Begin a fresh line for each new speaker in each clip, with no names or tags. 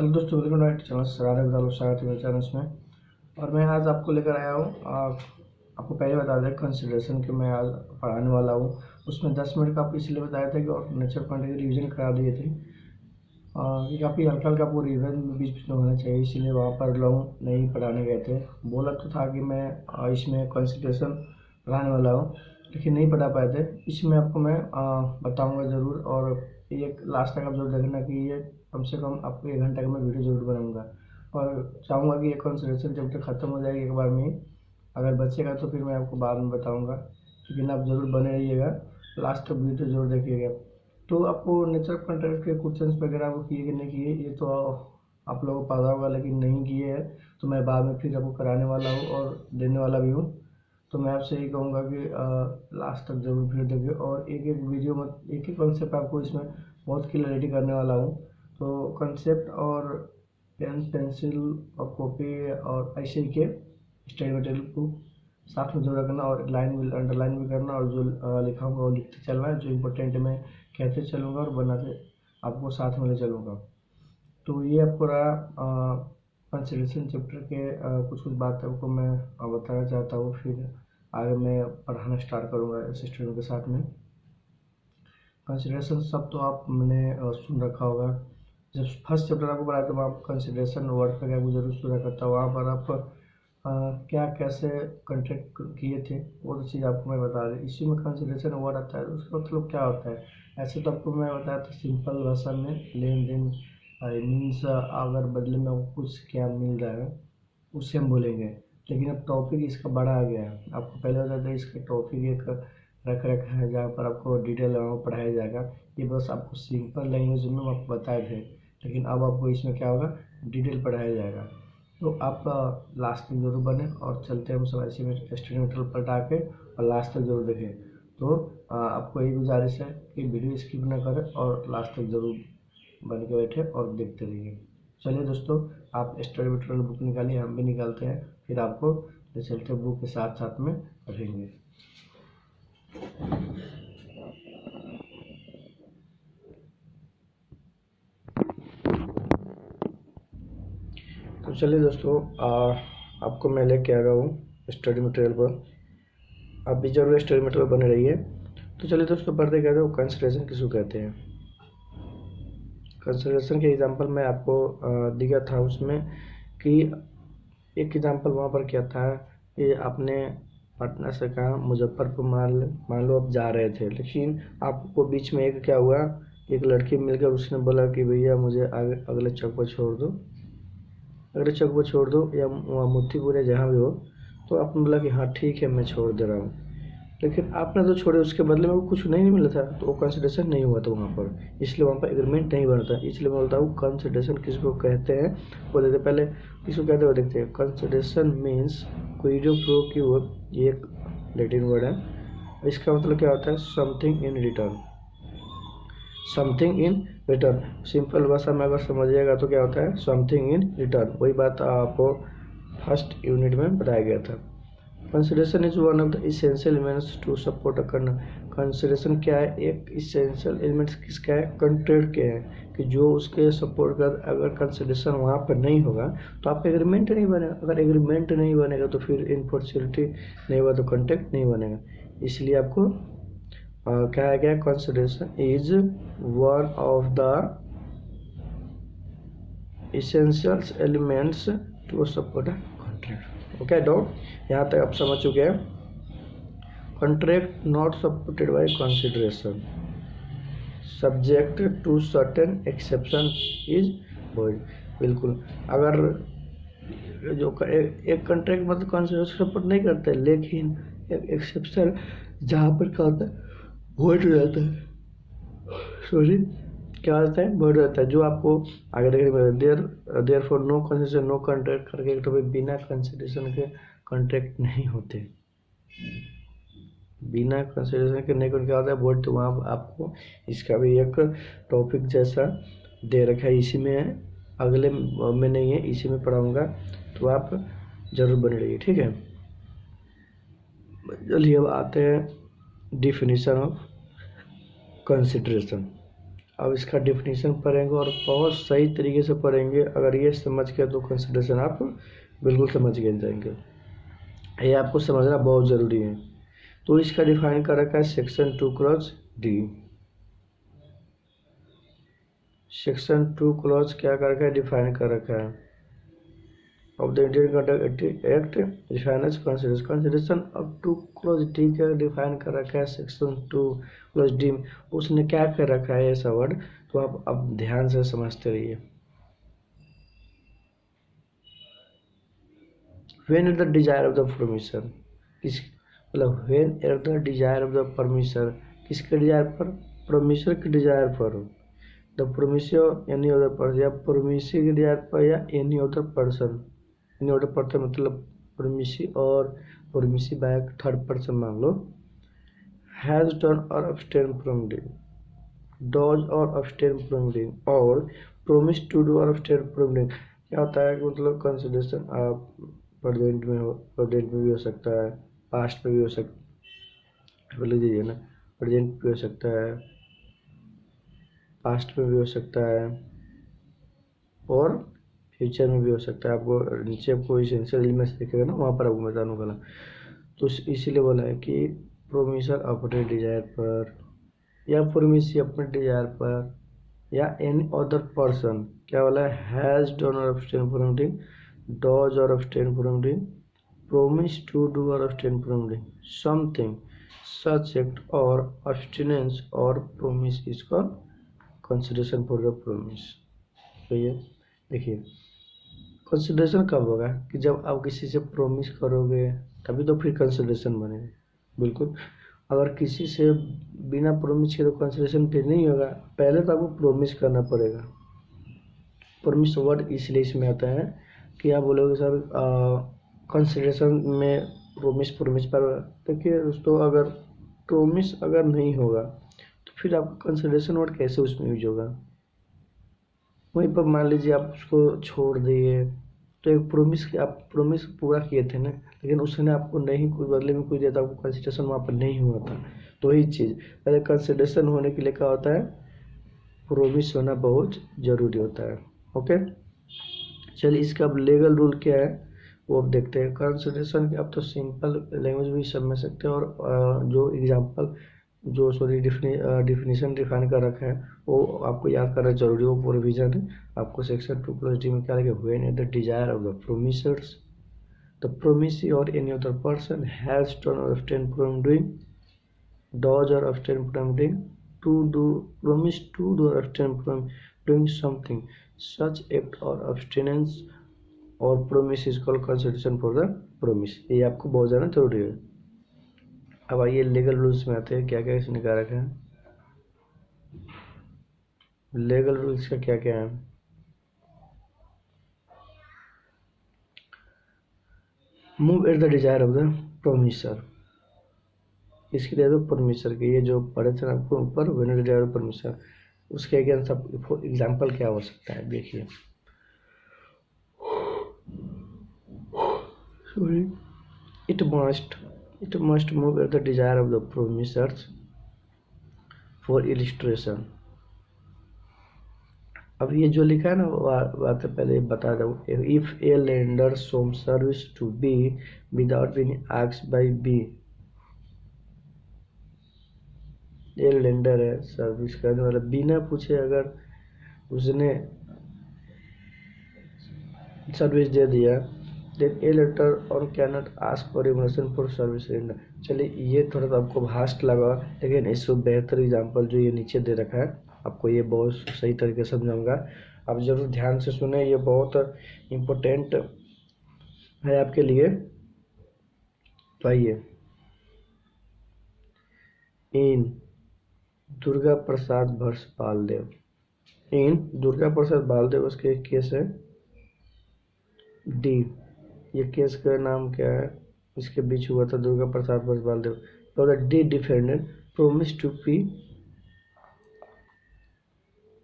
Hello दोस्तों, welcome to our channel सरारा विदालो स्वागत है मेरे चैनल में। और मैं आज आपको लेकर आया हूँ आपको पहले बता दें कंसिडरेशन कि मैं आज पढ़ाने वाला हूँ। उसमें 10 मिनट का आपको इसलिए बताया था कि और नेचर पॉइंट की रिवीजन करा दिए थे कि काफ़ी हल्का हल्का आपको रिवीजन बीच बीच में होना चाहिए, इसलिए वहाँ पर लॉन्ग नहीं पढ़ाने गए थे। बोला तो था कि मैं इसमें कंसिडरेशन पढ़ाने वाला हूँ, लेकिन नहीं पढ़ा पाए थे। इसमें आपको मैं बताऊँगा ज़रूर, और ये लास्ट तक आप जरूर देखना कि ये कम से कम आपको 1 घंटे का मैं वीडियो ज़रूर बनाऊंगा। और चाहूँगा कि ये कंसिडरेशन जब तक ख़त्म हो जाएगी एक बार में ही, अगर बचेगा तो फिर मैं आपको बाद में बताऊंगा। लेकिन आप ज़रूर बने रहिएगा, लास्ट तक वीडियो ज़रूर देखिएगा। तो आपको नेचर कॉन्ट्रैक्ट के क्वेश्चन वगैरह आपको किए कि नहीं किए ये तो आप लोगों को पता होगा, लेकिन नहीं किए हैं तो मैं बाद में फिर आपको कराने वाला हूँ और देने वाला भी हूँ। तो मैं आपसे यही कहूँगा कि लास्ट तक जरूर वीडियो देखिए, और एक एक वीडियो में एक ही कॉन्सेप्ट आपको इसमें बहुत क्लियरिटी करने वाला हूँ। तो कॉन्सेप्ट और पेन पेंसिल और कॉपी और ऐसे ही के स्टडी मटेरियल को साथ में जरूर रखना, और लाइन भी अंडरलाइन भी करना, और जो लिखा होगा वो लिखते चलना है। जो इम्पोर्टेंट मैं कहते चलूँगा और बनाते आपको साथ में ले चलूँगा। तो ये आपको रहा कंसिडरेशन चैप्टर के कुछ कुछ बातों को मैं बताना चाहता हूँ। फिर आगे मैं पढ़ाना स्टार्ट करूँगा स्टूडेंट के साथ में। कंसिडरेशन सब तो आपने सुन रखा होगा। जब फर्स्ट चैप्टर आपको पढ़ाया तो वहाँ पर कंसिडरेशन वर्ड पर आपको जरूर सुना करता है। वहाँ पर आप क्या कैसे कॉन्ट्रैक्ट किए थे वो तो चीज़ आपको मैं बता दें। इसी में कंसिडरेशन वर्ड आता है, उसका मतलब क्या होता है। ऐसे तो आपको मैं बताया था सिंपल भाषा में, लेन देन मीन्स अगर बदले में आपको कुछ क्या मिल रहा है उससे हम बोलेंगे। लेकिन अब टॉपिक इसका बड़ा आ गया है। आपको पहले बताया था इसका टॉपिक एक रख रखा है जहाँ पर आपको डिटेल पढ़ाया जाएगा। ये बस आपको सिंपल लैंग्वेज में आपको बताए थे, लेकिन अब आपको इसमें क्या होगा, डिटेल पढ़ाया जाएगा। तो आप लास्ट तक जरूर बने, और चलते हैं हम सब ऐसे में स्टूडेंट पलटा के, और लास्ट तक जरूर देखें। तो आपको यही गुजारिश है कि वीडियो स्किप ना करें और लास्ट तक जरूर बन के बैठे और देखते रहिए। चलिए दोस्तों, आप स्टडी मटेरियल बुक निकालिए, हम भी निकालते हैं, फिर आपको ले चलते बुक के साथ साथ में पढ़ेंगे। तो चलिए दोस्तों, आपको मैं लेके आ गया हूँ स्टडी मटेरियल पर। आप भी जरूर स्टडी मटेरियल बने रहिए। तो चलिए दोस्तों, पढ़ते कहते हो कंसिडरेशन किसको कहते हैं। कंसिडरेशन के एग्जांपल मैं आपको दिया था उसमें कि एक एग्जांपल वहाँ पर क्या था कि आपने पटना से कहा मुजफ्फरपुर मान लो आप जा रहे थे, लेकिन आपको बीच में एक क्या हुआ, एक लड़की मिलकर उसने बोला कि भैया मुझे अगले चौक पर छोड़ दो, अगले चौक पर छोड़ दो, या मोतीपुर या जहाँ भी हो। तो आपने बोला कि हाँ ठीक है मैं छोड़ दे रहा हूँ, लेकिन आपने तो छोड़े, उसके बदले में वो कुछ नहीं मिला था, तो वो कंसिडरेशन नहीं हुआ था वहाँ पर, इसलिए वहाँ पर एग्रीमेंट नहीं बनता। इसलिए मैं बोलता हूँ कंसिडरेशन किसको कहते हैं वो देखते पहले किसको कहते हैं वो देखते हैं। कंसिडरेशन मीन्स क्विडो प्रो की वो ये एक लैटिन वर्ड है। इसका मतलब क्या होता है, something in return, something in return. Simple भाषा में अगर समझिएगा तो क्या होता है, समथिंग इन रिटर्न। वही बात आपको फर्स्ट यूनिट में बताया गया था। Consideration is one of the essential elements to support a consideration क्या है, एक इसेंशियल एलिमेंट्स किसका है, कंट्रैक्ट के हैं, कि जो उसके सपोर्ट कर अगर कंसिडरेशन वहाँ पर नहीं होगा तो आपका एग्रीमेंट नहीं बनेगा। अगर एग्रीमेंट नहीं बनेगा तो फिर इनफॉर्चुनिटी नहीं हुआ तो कॉन्ट्रैक्ट नहीं बनेगा। इसलिए आपको कहा गया consideration is one of the essential elements to support a contract. Okay doubt, यहाँ तक आप समझ चुके हैं। Contract not supported by consideration subject to certain exception is void. बिल्कुल, अगर जो एक कॉन्ट्रैक्ट मतलब कंसिडरेशन सपोर्ट नहीं करते, लेकिन एक एक्सेप्शन जहाँ पर क्या होता है, वॉइड हो जाता है, सॉरी क्या होता है, वॉइड रहता है। जो आपको आगे देखने में therefore no consideration no contract करके तो बिना कंसिडरेशन के कॉन्ट्रैक्ट नहीं होते, बिना कंसिडरेशन के नहीं क्या होता है वोट। तो वहाँ आपको इसका भी एक टॉपिक जैसा दे रखा है, इसी में है, अगले में नहीं है, इसी में पढ़ाऊँगा, तो आप जरूर बने रहिए, ठीक है। चलिए अब आते हैं डिफिनीशन ऑफ कंसिडरेशन। अब इसका डिफिनीशन पढ़ेंगे और बहुत सही तरीके से पढ़ेंगे। अगर ये समझ गए तो कंसिडरेशन आप बिल्कुल समझ गए जाएंगे। ये आपको समझना बहुत ज़रूरी है। तो इसका डिफाइन कर रखा है सेक्शन 2 डी। सेक्शन 2 क्या कर रखा है, डिफाइन कर रखा है of the Indian contract act defines consideration अब 2 डी का डिफाइन कर रखा है सेक्शन 2 डी। उसने क्या कर रखा है ऐसा वर्ड, तो आप अब ध्यान से समझते रहिए। When at the desire of the permission, किस मतलब when at the desire of the permission, किसके डिजायर पर, परमिशन के डिजायर पर, the permission any other person, या परमिशन के डिजायर पर, या any other person, any other person मतलब परमिशन और परमिशन बाय थर्ड पर्सन मान लो, has done or abstain from doing, does or abstain from doing, और प्रोमिस टू डू और abstain from doing. क्या होता है कि मतलब कंसिडरेशन आप प्रेजेंट में हो, प्रेजेंट में भी हो सकता है, पास्ट में भी हो सकता है, लिख दीजिए ना, प्रेजेंट भी हो सकता है, पास्ट में भी हो सकता है और फ्यूचर में भी हो सकता है। आपको नीचे आपको इसेंशियल एलिमेंट्स दिखेगा ना, वहाँ पर आपको बता दूँगा ना। तो इसीलिए बोला है कि प्रोमिशन अपने डिजायर पर, या परमिशन अपने डिजायर पर, या एनी अदर पर्सन, क्या बोला है, has done or abstain from doing, does or abstain from doing, promise to do or abstain from doing something such act or abstinence or promise is called consideration for the promise। तो ये देखिए consideration कब होगा कि जब आप किसी से प्रोमिस करोगे तभी तो फिर कंसिडरेशन बनेगा। बिल्कुल, अगर किसी से बिना प्रोमिस के तो कंसिडरेशन फिर नहीं होगा, पहले तो आपको प्रोमिस करना पड़ेगा। प्रोमिस वर्ड इसलिए इसमें आता है कि आप बोलोगे सर कंसिडरेशन में प्रोमिस पर, देखिए दोस्तों अगर प्रोमिस अगर नहीं होगा तो फिर आप कंसिडरेशन वर्ड कैसे उसमें यूज होगा। वहीं पर मान लीजिए आप उसको छोड़ दिए तो एक प्रोमिस, आप प्रोमिस पूरा किए थे ना, लेकिन उसने आपको नहीं कोई बदले में कुछ दिया था, आपको कंसिडरेशन वहाँ पर नहीं हुआ था। तो वही चीज़ पहले कंसिडरेशन होने के लिए क्या होता है, प्रोमिस होना बहुत ज़रूरी होता है। ओके, चलिए इसका अब लीगल रूल क्या है वो अब देखते हैं। कंसिडरेशन के अब तो सिंपल लैंग्वेज भी समझ सकते हैं, और जो एग्जांपल जो डिफिनीशन डिफाइन कर रखा है वो आपको याद करना जरूरी हो। प्रोविजन है आपको सेक्शन 2 डी में क्या लगे, when at the desire of the promisors, the promisee or any other person has done or abstain from doing, does or abstain from doing, to do, promise to do or abstain from doing something such act or abstinence और promise is called consideration for the promise. ये आपको बहुत ज़्यादा जरूरी है। अब आइए legal rules में आते हैं, क्या क्या इसने कहा रखा है। लीगल रूल्स का क्या क्या है, move at the desire of the promisor, इसके लिए तो परमिशन के ये जो पढ़े थे आपको ऊपर, when at the desire of permission, उसके अगेंस्ट सब एग्जाम्पल क्या हो सकता है देखिए। Sorry, it must move at the desire of the promisers for illustration। अब ये जो लिखा है ना बात पहले बता दूँ, if a lender some service to B without being asked by B, ये लेंडर है सर्विस करने वाला, बिना पूछे अगर उसने सर्विस दे दिया, then a letter on cannot ask for remuneration for service render। चलिए ये थोड़ा सा आपको भास्ट लगा, लेकिन इससे बेहतर एग्जांपल जो ये नीचे दे रखा है आपको ये बहुत सही तरीके से समझाऊंगा, आप जरूर ध्यान से सुने, ये बहुत इम्पोर्टेंट है आपके लिए। तो आइए, इन दुर्गा प्रसाद भर्ष बालदेव, इन दुर्गा प्रसाद बालदेव उसके केस है डी, ये केस का नाम क्या है, इसके बीच हुआ था दुर्गा प्रसाद भर्ष बालदेव। तो the D defendant promise to P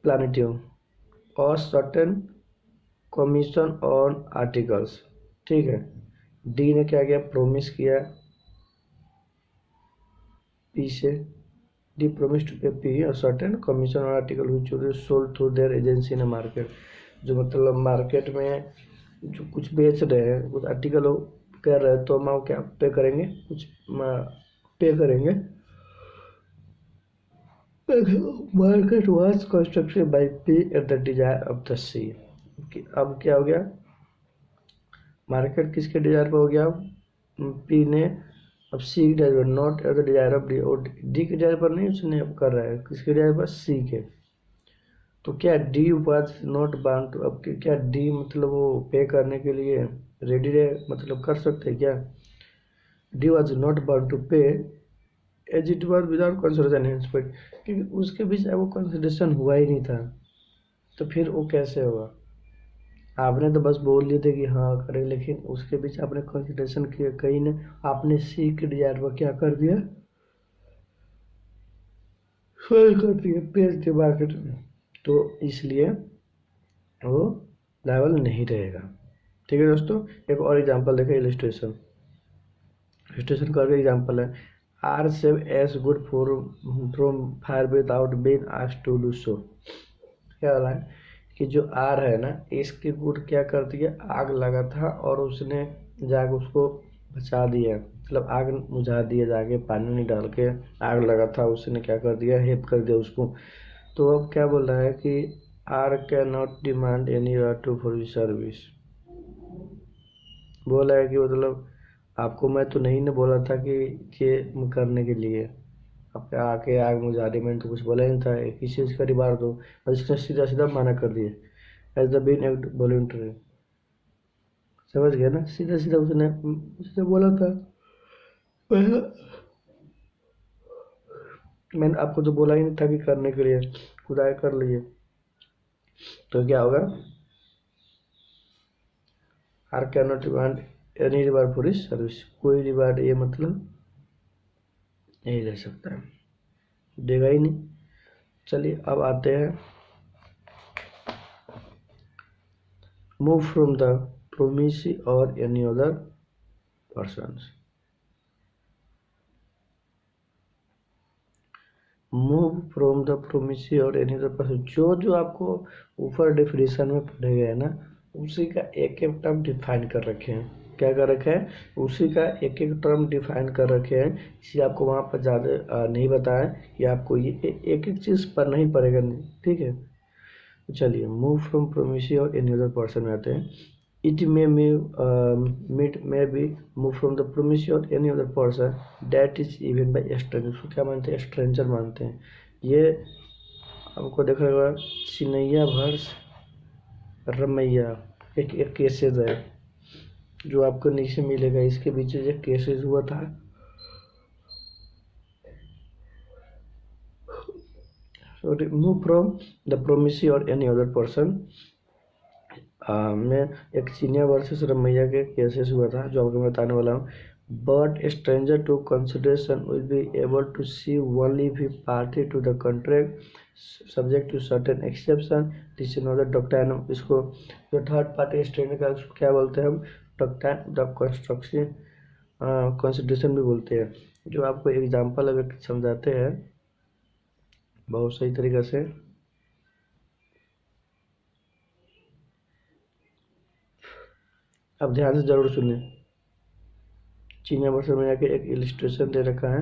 प्लानिटियम और सर्टेन कमीशन ऑन आर्टिकल्स। ठीक है, डी ने क्या किया, प्रोमिस किया पी से डी प्रोमिस टू पे पी अ सर्टेन कमीशन और article which is sold through their agency in a market. जो मतलब मार्केट में जो कुछ बेच रहे हैं, कुछ आर्टिकल कर रहे हैं, तो हम क्या पे करेंगे, कुछ पे करेंगे। Market was constructed by P at the desire of the C. अब क्या हो गया, मार्केट किसके डिजायर पर हो गया, पी ने। अब सी के डिजायर पर, not at the desire of D, और डी के डिजायर पर नहीं, उसने अब कर रहा है किसके डिजायर पर, सी के। तो क्या D was not bound to, अब क्या डी मतलब वो पे करने के लिए रेडी है, मतलब कर सकते हैं क्या। D was not bound to pay as it was without consideration henceforth, क्योंकि उसके बीच वो कंसिडरेशन हुआ ही नहीं था, तो फिर वो कैसे होगा। आपने तो बस बोल लिए थे कि हाँ करें, लेकिन उसके बीच आपने कंसिडरेशन किया कहीं ने, आपने सी के डिजायर पर क्या कर दिया, सेल कर दिया, बेच दिया मार्केट में, तो इसलिए वो लायबल नहीं रहेगा। ठीक है दोस्तों, एक और एग्जांपल देखें, इलिस्ट्रेशन का एग्जांपल है, R save S good for from fire without being asked to do so. क्या हो रहा है कि जो आर है ना, इसकी गुड क्या कर दिया, आग लगा था और उसने जाके उसको बचा दिया, मतलब आग बुझा दिया, जाके पानी नहीं डाल के, आग लगा था उसने क्या कर दिया, हेल्प कर दिया उसको। तो अब क्या बोल रहा है कि R can not demand any to for service. बोला है कि मतलब आपको मैं तो नहीं ना बोला था कि ये करने के लिए, अब आके आग मुझा दी, मैंने तो कुछ बोला ही नहीं था, एक ही चीज़ का रिवार दो, और इसने सीधा सीधा मना कर दिया, as the been act voluntary. समझ गया ना, सीधा सीधा उसने उसने बोला था, मैंने आपको तो बोला ही नहीं था कि करने के लिए, खुदा कर लिए, तो क्या होगा, R can not demand any reward for his service, कोई रिवार्ड ये मतलब नहीं ले सकता है, देगा ही नहीं। चलिए अब आते हैं, move from the promisee or any other persons. Move from the promisee or any other person, जो जो आपको ऊपर डेफिनेशन में पढ़े गए ना, उसी का एक एक टर्म डिफाइन कर रखे हैं। क्या कर रखे हैं, उसी का एक एक टर्म डिफाइन कर रखे हैं, इसलिए आपको वहाँ पर ज़्यादा नहीं बताया कि आपको ये एक एक चीज़ पढ़ना ही पड़ेगा, नहीं ठीक है। तो चलिए, move from promisee or any other person में आते हैं। It may may be move from the promisee or any other person that is even by stranger. उसको क्या मानते हैं, स्ट्रेंजर मानते हैं। ये हमको देखा होगा, चिनैया भर्स रमैया, एक केसेज है जो आपको नीचे मिलेगा, इसके बीच एक केसेज हुआ था। So remove from the promisee or any other person में एक चिनिया वर्सेस रमैया के केसेस हुआ था, जो आपको मैं बताने वाला हूँ। But stranger to consideration will be able to see only if party to the contract subject to certain exception, this is not the doctrine. इसको जो थर्ड पार्टी स्ट्रेंजर का क्या बोलते हैं हम, डॉक्ट्राइन द कंस्ट्रक्शन कंसिडरेशन भी बोलते हैं। जो आपको एग्जांपल अगर समझाते हैं बहुत सही तरीके से, अब ध्यान से जरूर सुनिए। चीनिया वर्षन में जाके एक इलिस्ट्रेशन दे रखा है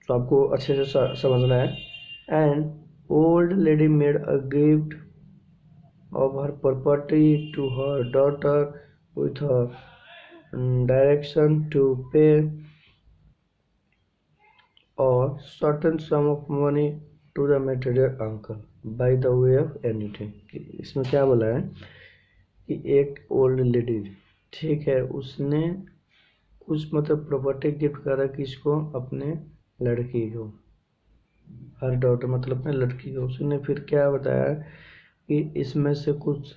जो आपको अच्छे से समझना है। And old lady made a gift of her property to her daughter with direction to pay और certain sum of money to the material uncle by the way of anything. इसमें क्या बोला है कि एक ओल्ड लेडी, ठीक है, उसने कुछ मतलब प्रॉपर्टी गिफ्ट करा किसको, अपने लड़की को, हर डॉटर मतलब अपने लड़की को। उसने फिर क्या बताया कि इसमें से कुछ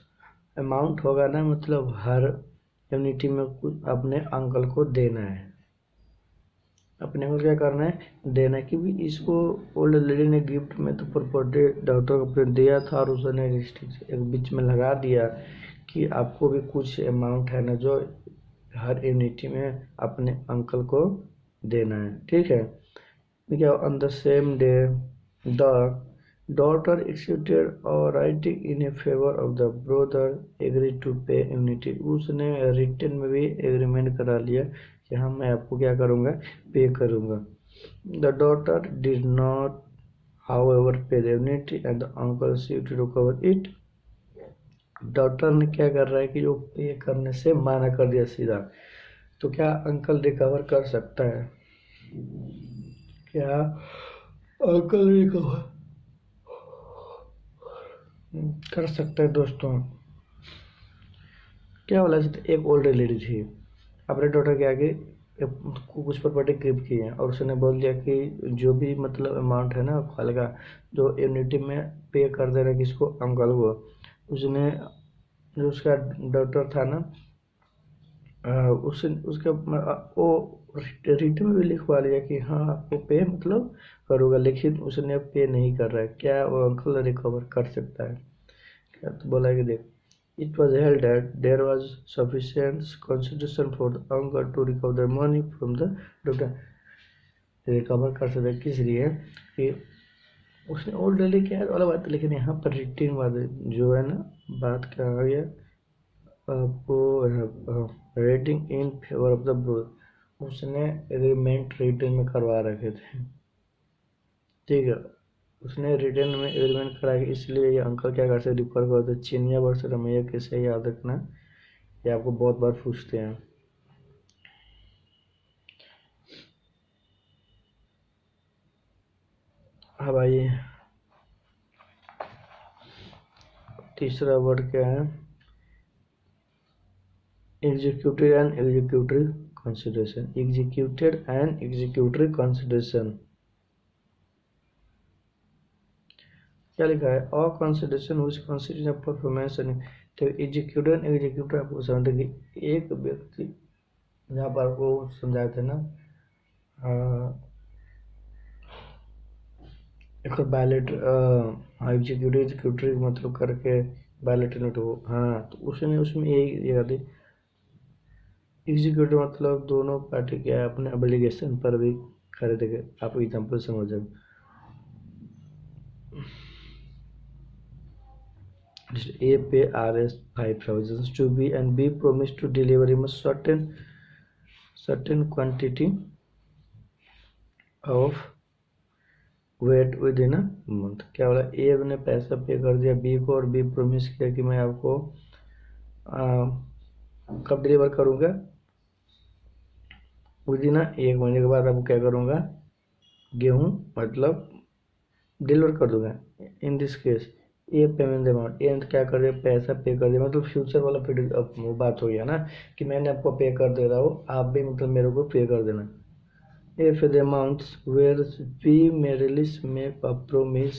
अमाउंट होगा ना, मतलब हर यूनिटी में कुछ अपने अंकल को देना है, अपने को क्या करना है, देना है। क्योंकि इसको ओल्ड लेडी ने गिफ्ट में तो प्रॉपर्टी डॉक्टर को अपने दिया था, और उसने एक बीच में लगा दिया कि आपको भी कुछ अमाउंट है ना जो हर यूनिटी में अपने अंकल को देना है, ठीक है। क्या on the same day the daughter accepted or writing in a favor of the brother agreed to pay immunity। उसने रिटर्न में भी एग्रीमेंट करा लिया कि हाँ मैं आपको क्या करूँगा, पे करूँगा। The daughter did not however pay the immunity and the uncle sued to recover it। Doctor ने क्या कर रहा है कि जो पे करने से माना कर दिया सीधा, तो क्या अंकल रिकवर कर सकता है? क्या अंकल रिकवर कर सकता है? दोस्तों क्या बोला, एक ओल्ड लेडी थी, अपने डॉटर के आगे कुछ प्रॉपर्टी गिफ्ट की है और उसने बोल दिया कि जो भी मतलब अमाउंट है ना फल का, जो यूनिटी में पे कर दे रहा है किसको, अंकल को। उसने जो उसका डॉटर था ना, उसका वो रिटर्न में भी लिखवा लिया कि हाँ आपको पे मतलब करूँगा, लेकिन उसने पे नहीं कर रहा है। क्या वो अंकल रिकवर कर सकता है? क्या तो बोला कि देख, it was held that there was sufficient consideration for the uncle to recover the money from the doctor। Recover कर सकते किस लिए कि उसने ऑलरेडी क्या वाला बात, लेकिन यहाँ पर रिटर्न बात जो है ना, बात क्या आ गया आपको, rating in favour of the broth, उसने एग्रीमेंट रिटर्न में करवा रखे थे, ठीक है। उसने रिटर्न में एग्रीमेंट कराया, इसलिए ये अंकल क्या करते रिकवर करते। चिनिया वर्ष रमैया कैसे याद रखना, ये आपको बहुत बार पूछते हैं। अब आइए तीसरा वर्ड क्या है, executive and executive consideration. Executed and executive consideration क्या लिखा है, all consideration which consider performance and. तो एग्जीक्यूटिव एंड एग्जीक्यूटिव आपको समझते कि एक व्यक्ति, जहाँ पर आपको समझाए थे ना, एक बैलेट एग्जीक्यूटिव एग्जीक्यूटिव मतलब करके बैलेट नोट हो, हाँ तो उसने उसमें यही जगह दी। एग्जीक्यूटिव मतलब दोनों पार्टी के अपने एप्लीकेशन पर भी खड़े थे, आप एग्जाम्पल समझ जाए। A pay RS 5,000 to B and B promised to deliver him a certain quantity of weight within a month। क्या बोला, ए ने पैसा पे कर दिया बी को और बी प्रोमिस किया कि मैं आपको कब डिलीवर करूँगा, विदिन एक महीने के बाद आपको क्या करूँगा, गेहूँ मतलब डिलीवर कर दूंगा। In this case A payment amount, A क्या कर दिया, पैसा पे कर दिया, मतलब फ्यूचर वाला फिर वो बात हो गया ना कि मैंने आपको पे कर दे रहा हूँ, आप भी मतलब मेरे को पे कर देना। If the amounts were B may release make a promise,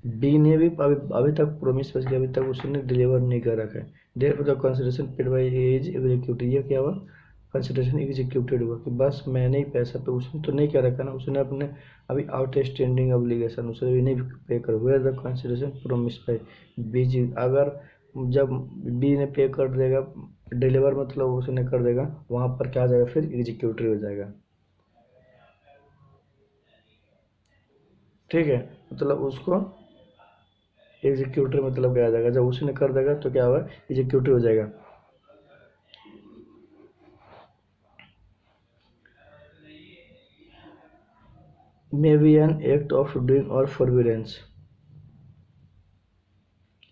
B ने भी अभी तक प्रोमिस बच गया, अभी तक उसने डिलीवर नहीं कर रखा है। There the consideration paid by as executive, ये क्या हुआ, कंसिडरेशन एग्जीक्यूटेड हुआ कि बस मैंने ही पैसा पे, उसने तो नहीं क्या रखा ना, उसने अपने अभी आउटस्टैंडिंग ऑब्लिगेशन उसने भी नहीं पे कर, where the consideration promise by B G. अगर जब बी ने पे कर देगा, डिलीवर मतलब उसने कर देगा, वहाँ पर क्या आ जाएगा, फिर एग्जीक्यूटिव हो जाएगा, ठीक है। मतलब उसको एग्जीक्यूटिव मतलब क्या आ जाएगा, जब उसने कर देगा तो क्या होगा, एग्जीक्यूटिव हो जाएगा। May be an act of doing or forbearance,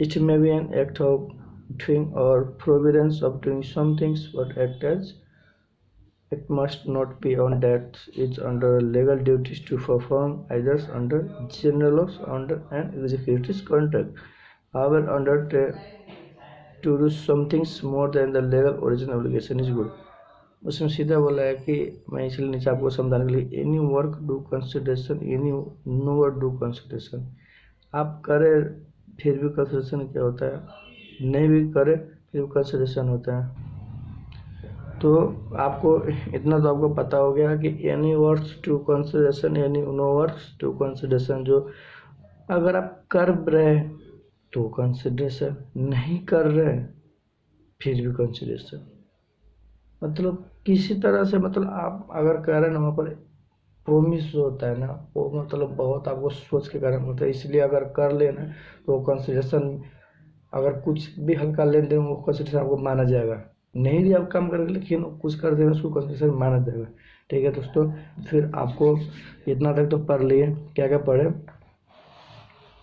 it may be an act of doing or forbearance of doing some things, but act as it must not be on that is under legal duties to perform, either under general laws under an executive's contract, however under to do some things more than the legal origin obligation is good। उसमें सीधा बोला है कि मैं इसलिए नीचे आपको समझाने के लिए, any work do consideration, any no work do consideration. आप करें फिर भी कंसिडरेशन क्या होता है, नहीं भी करें फिर भी कंसिडरेशन होता है। तो आपको इतना तो आपको पता हो गया कि any works to consideration, any no works to consideration. जो अगर आप कर रहे तो कंसिडरेशन, नहीं कर रहे फिर भी कंसिडरेशन। मतलब किसी तरह से, मतलब आप अगर कह रहे हैं ना वहाँ पर प्रोमिस जो होता है ना, वो मतलब बहुत आपको सोच के करना होता है, इसलिए अगर कर लेना तो कंसिडरेशन, अगर कुछ भी हल्का लेन देन वो कंसिडरेशन आपको माना जाएगा। नहीं भी आप काम करेंगे लेकिन कुछ कर देना उसको कंसिडरेशन माना जाएगा। ठीक है दोस्तों, फिर आपको इतना तक तो पढ़ लिए, क्या क्या पढ़े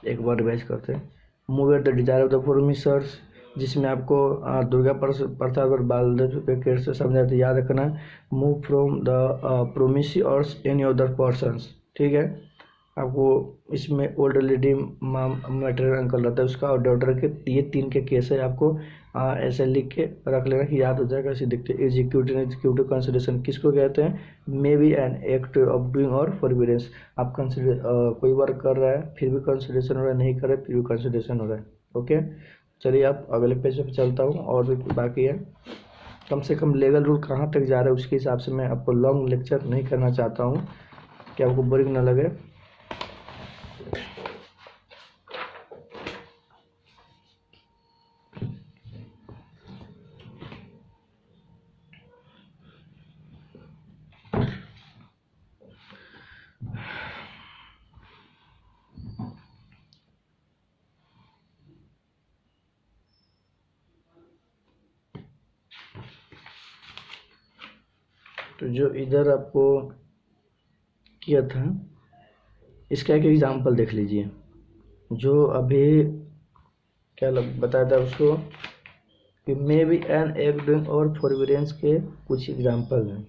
एक बार रिवाइज करते हैं। Move at the desire of the promisors, जिसमें आपको दुर्गा प्रसाद और बालदेव के केस से समझा तो याद रखना। Move from the promisors any other persons, ठीक है। आपको इसमें ओल्ड लेडी मैटर अंकल रहता है उसका और डॉटर के, ये 3 के केस है। आपको ऐसे लिख के रख लेना कि याद हो जाएगा। ऐसे देखते हैं एग्जीक्यूटिव कंसिडरेशन किसको कहते हैं, may be an act of doing और फॉरबिडेंस। आप कंसिडर कोई वर्क कर रहा है फिर भी कंसिडरेशन हो रहा है, नहीं कर रहा है फिर भी कंसिडरेशन हो रहा है। ओके, चलिए आप अगले पेज पे चलता हूँ, और भी बाकी है। कम से कम लीगल रूल कहाँ तक जा रहा है उसके हिसाब से मैं आपको लॉन्ग लेक्चर नहीं करना चाहता हूँ कि आपको बोरिंग ना लगे। तो जो इधर आपको किया था इसका एक एग्जाम्पल देख लीजिए। जो अभी क्या बताया था उसको कि may be an act doing और फॉरबिडेंस के कुछ एग्जाम्पल हैं।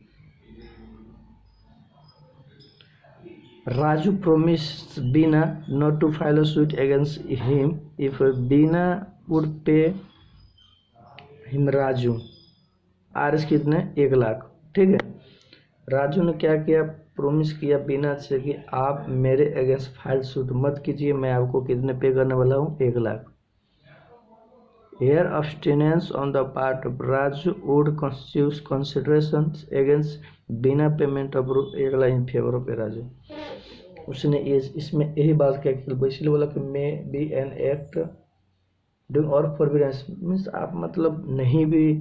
Raju promised Bina not to file a suit against him if Bina would pay him Raju RS कितने 1 लाख। ठीक है, राजू ने क्या किया, प्रोमिस किया बीना से कि आप मेरे अगेंस्ट फाइल सूट मत कीजिए, मैं आपको कितने पे करने वाला हूँ 1 lakh. Here abstinence on the part of Raju would constitute considerations against बिना payment of 1 lakh in favor of Raju. उसने इसमें यही बात क्या की, इसलिए बोला कि may be an act doing और फॉरबिडेंस मीन्स आप मतलब नहीं भी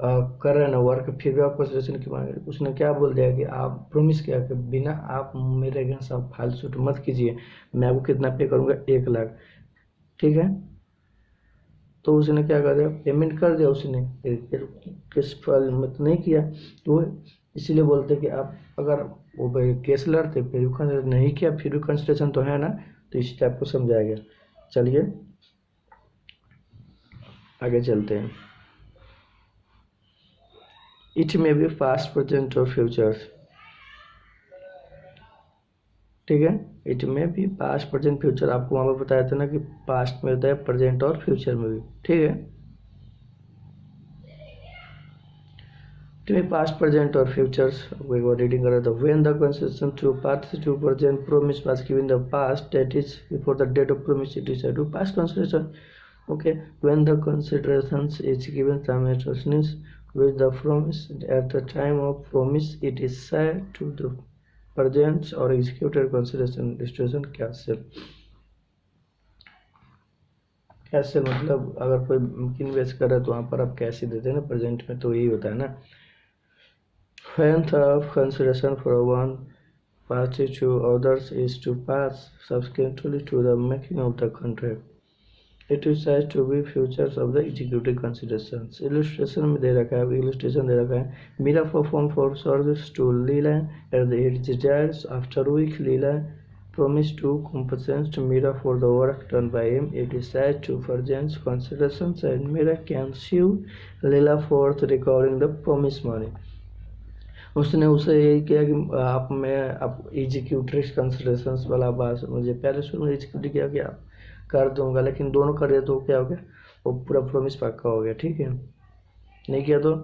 कर रहे हैं ना वर्क फिर भी आप कंसिडरेशन क्यों मांगे। उसने क्या बोल दिया कि आप प्रोमिस किया कि बिना आप मेरे अगेंस्ट आप फाइल सूट मत कीजिए, मैं आपको कितना पे करूँगा 1 लाख। ठीक है, तो उसने क्या कर दिया, पेमेंट कर दिया उसने, फिर केस फाइल मत नहीं किया। तो इसीलिए बोलते कि आप अगर वो केस लड़ते फिर भी नहीं किया फिर भी कंसिडरेशन तो है ना, तो इस टाइप को समझाया गया। चलिए आगे चलते हैं। It may be past present और फ्यूचर, ठीक है। इट में भी पास्ट प्रेजेंट फ्यूचर, आपको वहाँ पर बताया था ना कि पास्ट में होता है प्रेजेंट और फ्यूचर में भी। ठीक है, तो पास्ट प्रेजेंट और फ्यूचर्स एक बार रीडिंग कर रहा था। When the concession to past to present promise was given the past that is before the date of promise it is to past consideration. Okay, when the considerations is given simultaneous with the promise at the time of promise it is said to the present or executed consideration distribution cancel। कैसे मतलब अगर कोई invest कर रहा है तो वहाँ पर आप कैसे देते हैं ना प्रेजेंट में, तो यही होता है ना। When the consideration for one party to others is to pass subsequently to the making of the contract, it is said to be futures of the executive considerations। Illustration में दे रखा है, इलस्ट्रेशन दे रखा है। Meera perform for service to Leela at the it desires after week Leela promise to compensate Mira for the work done by him. It is said to present considerations and Mira can sue Leela for recovering the promised money। उसने उसे यही किया कि आप executive considerations वाला बात मुझे पहले शुरू में एग्जीक्यूटिव किया कि आप कर दूंगा, लेकिन दोनों कर दिया तो क्या हो गया, वो पूरा प्रोमिस पक्का हो गया। ठीक है, नहीं किया तो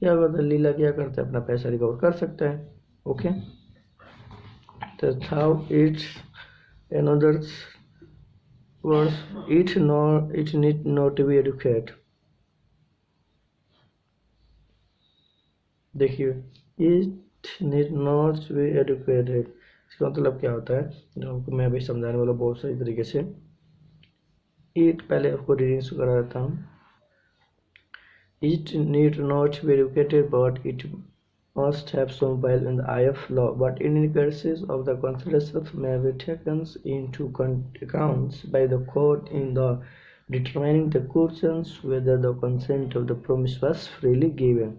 क्या होगा, तो लीला क्या करता है अपना पैसा रिकवर कर सकता है। ओके, तो how it in other words it need not to be educated। देखिए it need not to be educated, इसका मतलब क्या होता है, जो आपको मैं अभी समझाने वाला बहुत सही तरीके से। it पहले आपको रीडिंग करा देता हूँ। It need not be educated but it must have some value in the eye of law, but in any cases of the considerations may be taken into accounts by the court in the determining the questions whether the consent of the promise was freely given,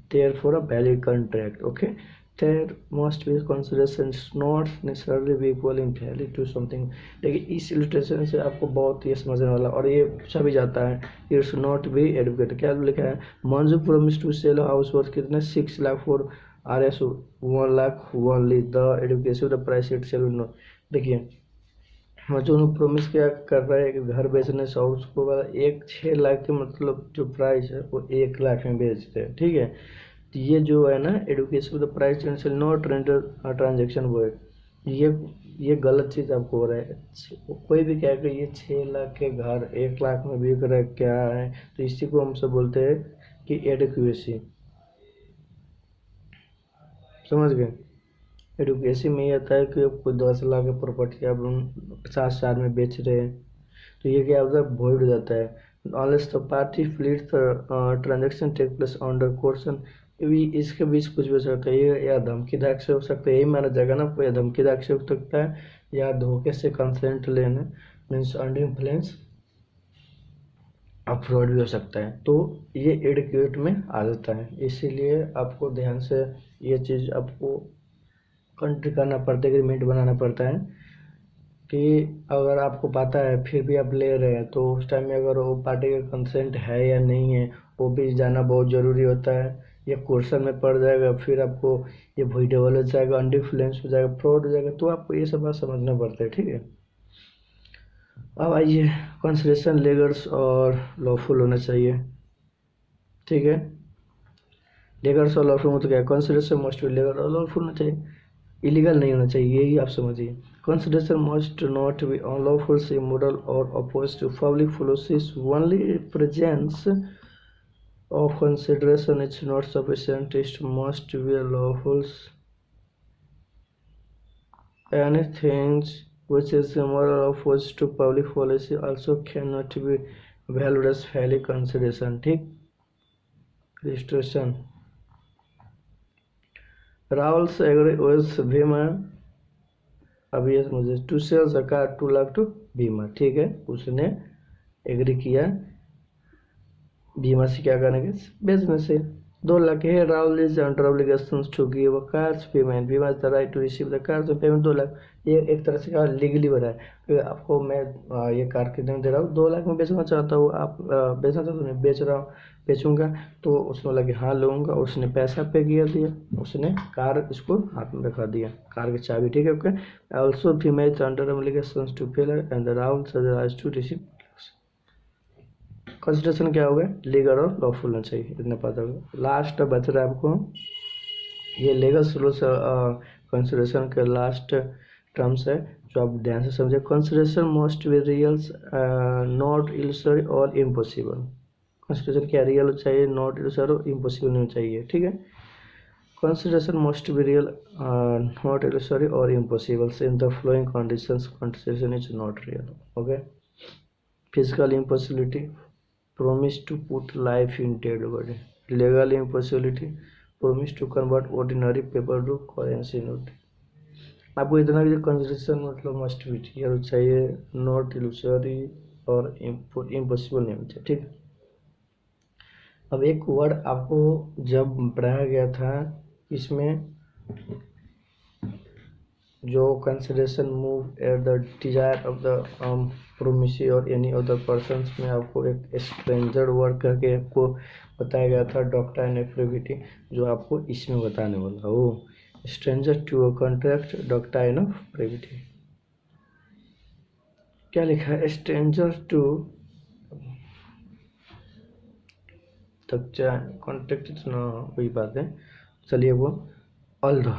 therefore a valid contract. Okay, there must be considerations not necessarily be equal in value to something. लेकिन इस illustration से आपको बहुत ये समझने वाला और ये पूछा भी जाता है, इट्स नॉट बी एडवोकेट। क्या लिखा है, Manju promise to sell house worth कितने 6 lakh for RS 1 lakh only the advocacy the price it sell no. देखिए मजनू प्रॉमिस क्या कर रहा है कि घर बेचने से, और उसको 6 लाख के मतलब जो प्राइस है वो 1 लाख में बेचते हैं। ठीक है, तो ये जो है ना education the price cancel not render transaction word, ये गलत चीज़ आपको हो रहा है। कोई भी क्या कि ये 6 लाख के घर 1 लाख में बिक रहा है, क्या है, तो इसी को हम सब बोलते हैं कि एडिक्वेसी। समझ गए, एडुकेसी में ये आता है कि कोई 10 लाख की प्रॉपर्टी आप 50,000 में बेच रहे हैं, तो ये क्या होता है, भॉइड हो जाता है। Unless the party fleet transaction take place under coercion, भी इसके बीच कुछ भी हो सकता है, ये या धमकी दाग से हो सकता है, यही माना जाएगा ना, या धमकी दाग से हो सकता है, या धोखे से कंसेंट लेने मीन्स अंडर इन्फ्लुएंस अब फ्रॉड भी हो सकता है, तो ये एडिक्वेट में आ जाता है। इसीलिए आपको ध्यान से ये चीज़ आपको कंट्री करना पड़ता है, एग्रीमेंट बनाना पड़ता है कि अगर आपको पता है फिर भी आप ले रहे हैं तो उस टाइम में अगर वो पार्टी का कंसेंट है या नहीं है वो भी जानना बहुत ज़रूरी होता है। ये क्वेश्चन में पड़ जाएगा, फिर आपको ये वोइडेबल हो जाएगा, अनडिफ्लुएंस हो जाएगा, फ्रॉड हो जाएगा, तो आपको ये सब बात समझना पड़ता है। ठीक है, अब आइए कंसिडरेशन लीगल्स और लॉफुल होना चाहिए। ठीक है, लीगल्स और लॉफुल मतलब क्या है, कंसिडरेशन मस्ट बी लीगल और लॉफुल होना चाहिए, इलीगल नहीं होना चाहिए, यही आप समझिए। Consideration must not be unlawful, immoral, or opposed to public policy. Only presence of consideration is not sufficient. It must be lawful. Anything which is immoral or opposed to public policy also cannot be valued as valid consideration. ठीक, registration. Rahul's agree with Bhima. अब ये मुझे to sell car 2 lakh to Bhima. ठीक है, उसने agree किया बीमा से क्या करने के, बेचने से 2 लाख है। Rahul is under obligations to give a cars payment, Bima is the right to receive the cars payment 2 lakh. ये एक तरह से क्या लीगली बना है कि आपको मैं ये कार कितने में दे रहा हूँ, 2 लाख में बेचना चाहता हूँ, आप बेचना चाहते हो, मैं बेच रहा हूँ, बेचूंगा। तो उसने बोला कि हाँ लूँगा, उसने पैसा पे किया दिया, उसने कार इसको हाथ में रखा दिया, कार की चाबी। ठीक है, okay. Also female under obligations to pay and Rahul suggest to receive. Consideration क्या होगा, लीगल और लॉफुल होना चाहिए, इतना पता होगा। लास्ट बच रहा है आपको ये लीगल रूल्स कंसिडरेशन के लास्ट टर्म्स है जो आप ध्यान से समझे। Consideration must be real not illusory और इम्पॉसिबल। कंसिडरेशन क्या रियल चाहिए, नॉट इल्यूसरी और इम्पॉसिबल नहीं चाहिए। ठीक है, consideration must be real, not illusory or impossible. In the following conditions consideration is not real. Okay, physical impossibility, promise to put life in dead body. Legal impossibility, promise to convert ordinary paper to currency note. आपको इतना भी consideration मतलब must be real चाहिए, not illusory और impossible नहीं चाहिए। ठीक, अब एक वर्ड आपको जब पढ़ाया गया था इसमें जो consideration move at the desire of the promisee or any other person में आपको एक स्ट्रेंजर वर्ड करके आपको बताया गया था, डॉक्ट्राइन ऑफ प्रोबिटी, जो आपको इसमें बताने वाला हो। Stranger to a contract, doctrine of probity. क्या लिखा है, स्ट्रेंजर टू तक कॉन्ट्रैक्ट ना, वही बात है, चलिए वो although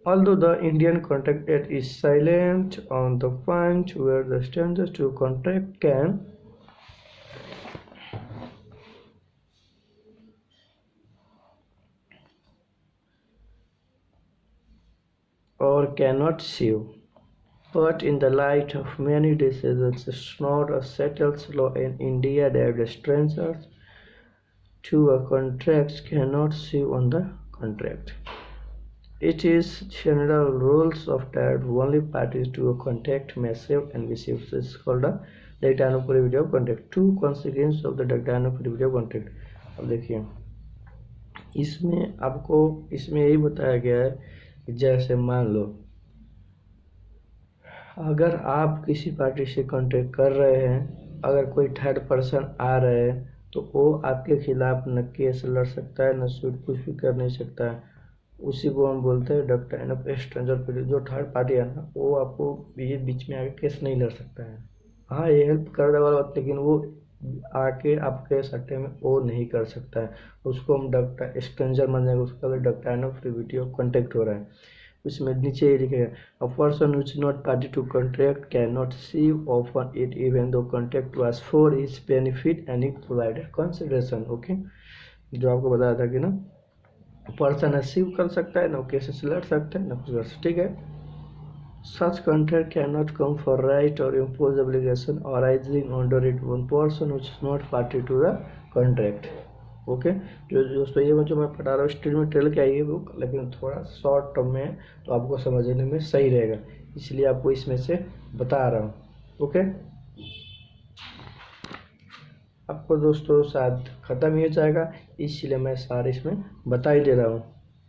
although the Indian Contract Act is silent on the point where the standards to contract can or cannot sue, But in the light of many decisions, it's not a settled law in India that the strangers to a contract cannot sue on the contract. It is general rules of that only parties to a contract may save and receive. So it's called a dictatorial of contract. Two consequences of the dictatorial contract. अब देखिए इसमें यही बताया गया है कि जैसे मान लो अगर आप किसी पार्टी से कॉन्ट्रैक्ट कर रहे हैं, अगर कोई थर्ड पर्सन आ रहे हैं तो वो आपके खिलाफ न केस लड़ सकता है, न सूट कुछ भी कर नहीं सकता है। उसी को हम बोलते हैं डॉक्ट्राइन ऑफ स्ट्रेंजर। जो थर्ड पार्टी है ना, वो आपको ये बीच में आके केस नहीं लड़ सकता है। हाँ, ये हेल्प करने वाला बात, लेकिन वो आके आपके सट्टे में वो नहीं कर सकता है। उसको हम डॉक्टर स्ट्रेंजर मान जाएंगे, उसका doctrine of privity of contact हो रहा है। उसमें नीचे ही लिखेगा a person which not party to contract can not sue of on it even though contract was for his benefit and it provided consideration. Okay, जो आपको बताया था कि ना पर्सन असीव कर सकता है, ना केसेस लड़ सकता है, ना कुछ कर सकता। ठीक है, such contract can not confer right और impose obligation arising under it one person which is not party to the contract. Okay, जो दोस्तों ये जो मैं पढ़ा रहा हूँ स्टिल में टेल के आई है बुक, लेकिन थोड़ा शॉर्ट टर्म में है तो आपको समझने में सही रहेगा, इसलिए आपको इसमें से बता रहा हूँ। ओके, आपको दोस्तों शायद ख़त्म ही हो जाएगा, इसलिए मैं सारे इसमें बता ही दे रहा हूँ।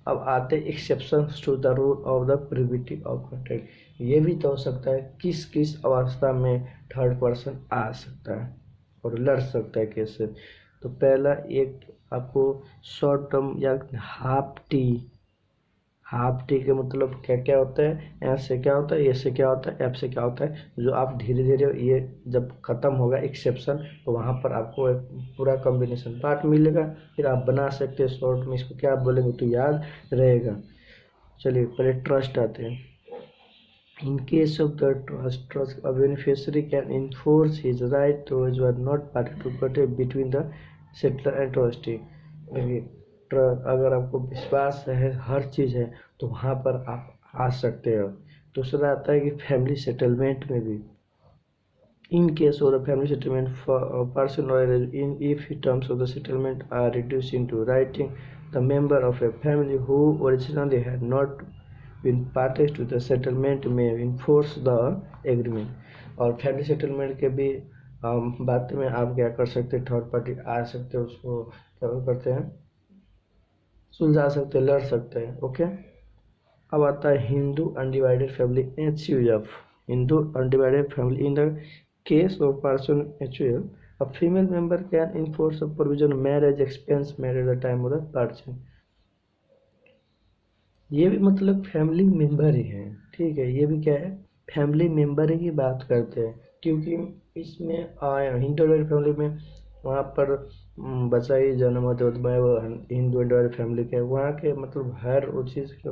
अब आते exception to the rule of the privity of contract. ये भी तो हो सकता है किस किस अवस्था में थर्ड पर्सन आ सकता है और लड़ सकता है कैसे। तो पहला एक आपको शॉर्ट टर्म या हाफ टी के मतलब क्या क्या होता है, एफ से क्या होता है, ए से क्या होता है, एफ से क्या होता है। जो आप धीरे धीरे ये जब ख़त्म होगा एक्सेप्शन तो वहाँ पर आपको एक पूरा कॉम्बिनेशन पार्ट मिलेगा, फिर आप बना सकते हैं शॉर्ट में। इसको क्या आप बोलेंगे तो याद रहेगा। चलिए पहले ट्रस्ट आते हैं। In case of the trust, a beneficiary can enforce his right to those who are not party to contract between the settler and trustee. अगर आपको विश्वास है, हर चीज़ है, तो वहाँ पर आप आ सकते हो। दूसरा आता है कि फैमिली सेटलमेंट में भी in case of the family settlement for a person or if the terms of the settlement are reduced into writing, the member of a family who originally had not been parties to the settlement may enforce the agreement। और family settlement के भी बात में आप क्या कर सकते हैं, थर्ड पार्टी आ सकते हैं, उसको क्या करते हैं, सुलझा सकते हैं, लड़ सकते हैं। ओके, अब आता है Hindu undivided family HUF। Hindu undivided family in the case of person HUF, a female member can enforce a provision marriage expense made at the time of the person। ये भी मतलब फैमिली मेंबर ही है, ठीक है, ये भी क्या है, फैमिली मेंबर ही की बात करते हैं। क्योंकि इसमें हिंदू अनडिवाइडेड फैमिली में वहाँ पर बच्चा ही जन्म होते वो हिंदू अनडिवाइडेड फैमिली के वहाँ के मतलब हर वो चीज़ के